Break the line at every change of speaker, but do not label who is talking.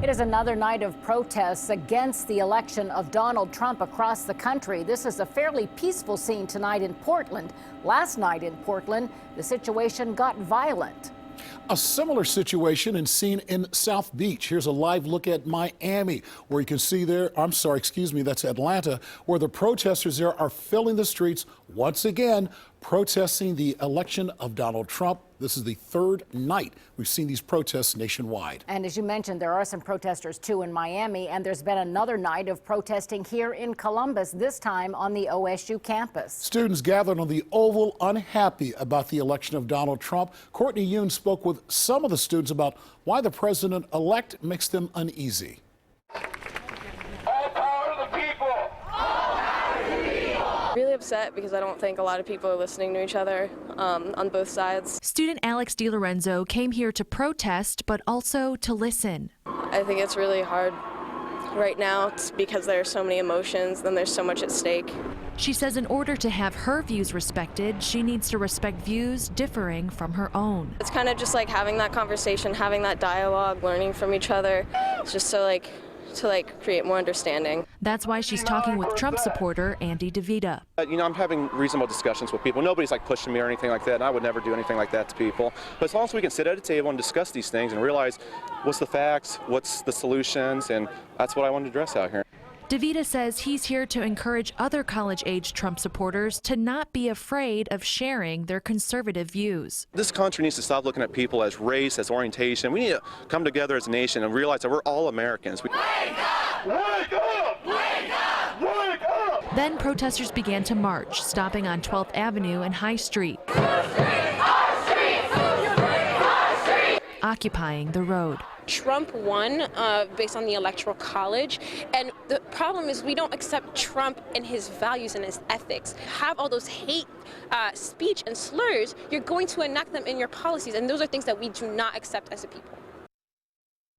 It is another night of protests against the election of Donald Trump across the country. This is a fairly peaceful scene tonight in Portland. Last night in Portland, the situation got violent.
A similar situation and scene in South Beach. Here's a live look at Miami, where you can see there, that's Atlanta, where the protesters there are filling the streets once again, protesting the election of Donald Trump. This is the third night we've seen these protests nationwide.
And as you mentioned, there are some protesters too in Miami, and there's been another night of protesting here in Columbus, this time on the OSU campus.
Students gathered on the Oval unhappy about the election of Donald Trump. Courtney Yoon spoke with some of the students about why the president-elect makes them uneasy.
Really upset because I don't think a lot of people are listening to each other on both sides.
Student Alex DiLorenzo came here to protest, but also to listen.
I think it's really hard right now because there are so many emotions and there's so much at stake.
She says in order to have her views respected, she needs to respect views differing from her own.
It's kind of just like having that conversation, having that dialogue, learning from each other. It's just to create more understanding.
That's why she's talking with Trump supporter Andy DeVita.
I'm having reasonable discussions with people. Nobody's pushing me or anything like that, and I would never do anything like that to people. But as long as we can sit at a table and discuss these things and realize what's the facts, what's the solutions, and that's what I want to address out here.
DeVita says he's here to encourage other college-age Trump supporters to not be afraid of sharing their conservative views.
This country needs to stop looking at people as race, as orientation. We need to come together as a nation and realize that we're all Americans. Wake up! Wake up! Wake up! Wake up!
Then protesters began to march, stopping on 12th Avenue and High Street, occupying the road.
Trump won based on the Electoral College, and the problem is we don't accept Trump and his values and his ethics. Have all those hate speech and slurs, you're going to enact them in your policies, and those are things that we do not accept as a people.